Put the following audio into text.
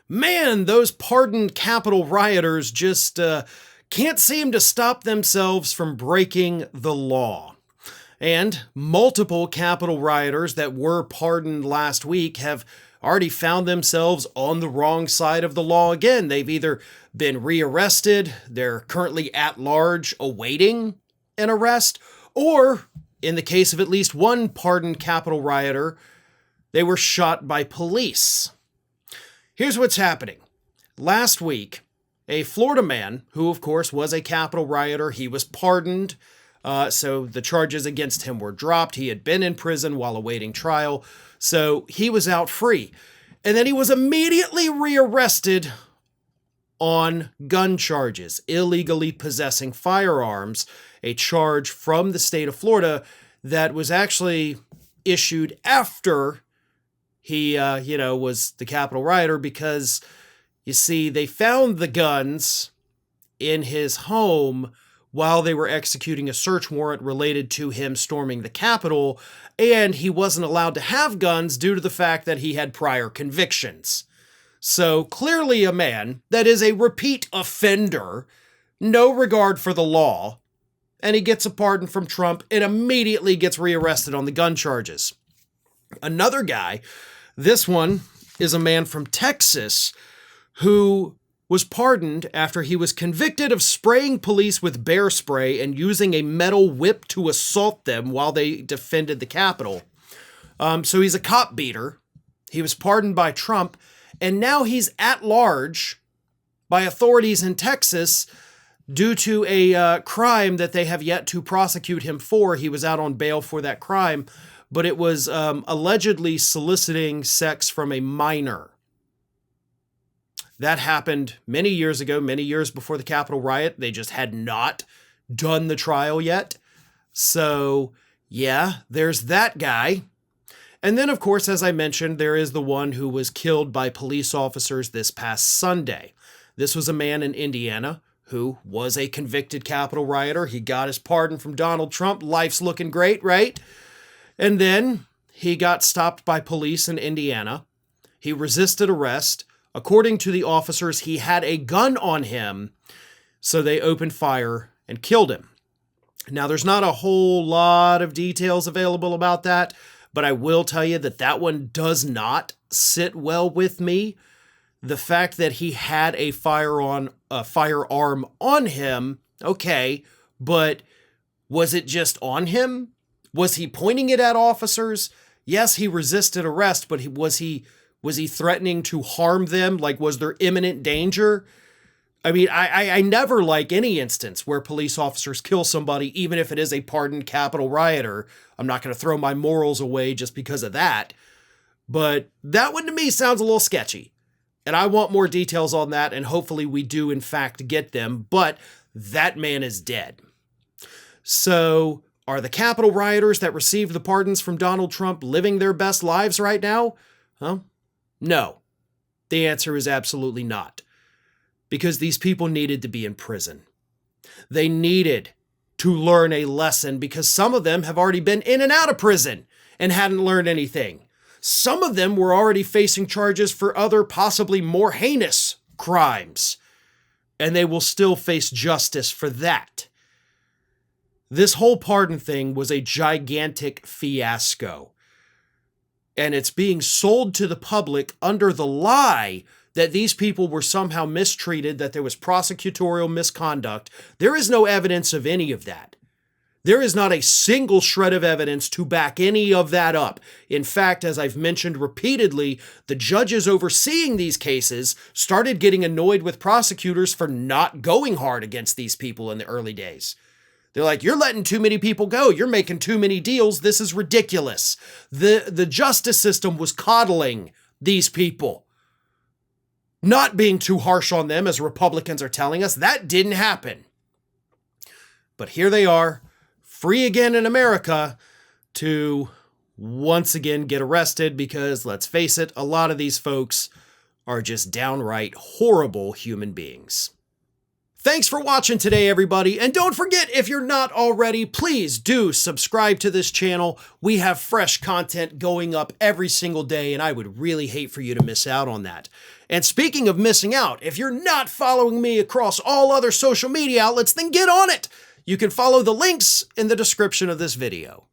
Man, those pardoned Capitol rioters just can't seem to stop themselves from breaking the law. And multiple Capitol rioters that were pardoned last week have already found themselves on the wrong side of the law again. They've either been rearrested, they're currently at large awaiting an arrest, or in the case of at least one pardoned Capitol rioter, they were shot by police. Here's what's happening. Last week, a Florida man, who of course was a Capitol rioter, he was pardoned, so the charges against him were dropped. He had been in prison while awaiting trial, so he was out free. And then he was immediately rearrested on gun charges, illegally possessing firearms, a charge from the state of Florida that was actually issued after he, was the Capitol rioter, because, you see, they found the guns in his home while they were executing a search warrant related to him storming the Capitol, and he wasn't allowed to have guns due to the fact that he had prior convictions. So clearly a man that is a repeat offender, no regard for the law, and he gets a pardon from Trump and immediately gets rearrested on the gun charges. Another guy, this one is a man from Texas who was pardoned after he was convicted of spraying police with bear spray and using a metal whip to assault them while they defended the Capitol. So he's a cop beater. He was pardoned by Trump, and now he's at large by authorities in Texas due to a crime that they have yet to prosecute him for. He was out on bail for that crime, but it was allegedly soliciting sex from a minor. That happened many years ago, many years before the Capitol riot. They just had not done the trial yet. So, yeah, there's that guy. And then, of course, as I mentioned, there is the one who was killed by police officers this past Sunday. This was a man in Indiana who was a convicted Capitol rioter. He got his pardon from Donald Trump. Life's looking great, right? And then he got stopped by police in Indiana. He resisted arrest. According to the officers, he had a gun on him, so they opened fire and killed him. Now, there's not a whole lot of details available about that, but I will tell you that that one does not sit well with me. The fact that he had a firearm on him, okay, but was it just on him? Was he pointing it at officers? Yes, he resisted arrest, but was he threatening to harm them? Like, was there imminent danger? I mean, I never like any instance where police officers kill somebody, even if it is a pardoned Capitol rioter. I'm not going to throw my morals away just because of that. But that one to me sounds a little sketchy. And I want more details on that, and hopefully we do in fact get them. But that man is dead. So, are the Capitol rioters that received the pardons from Donald Trump living their best lives right now? Huh? No. The answer is absolutely not. Because these people needed to be in prison. They needed to learn a lesson because some of them have already been in and out of prison and hadn't learned anything. Some of them were already facing charges for other possibly more heinous crimes. And they will still face justice for that. This whole pardon thing was a gigantic fiasco. And it's being sold to the public under the lie that these people were somehow mistreated, that there was prosecutorial misconduct. There is no evidence of any of that. There is not a single shred of evidence to back any of that up. In fact, as I've mentioned repeatedly, the judges overseeing these cases started getting annoyed with prosecutors for not going hard against these people in the early days. They're like, you're letting too many people go. You're making too many deals. This is ridiculous. The justice system was coddling these people, not being too harsh on them, as Republicans are telling us. That didn't happen. But here they are, free again in America, to once again get arrested because, let's face it, a lot of these folks are just downright horrible human beings. Thanks for watching today, everybody. And don't forget, if you're not already, please do subscribe to this channel. We have fresh content going up every single day, and I would really hate for you to miss out on that. And speaking of missing out, if you're not following me across all other social media outlets, then get on it. You can follow the links in the description of this video.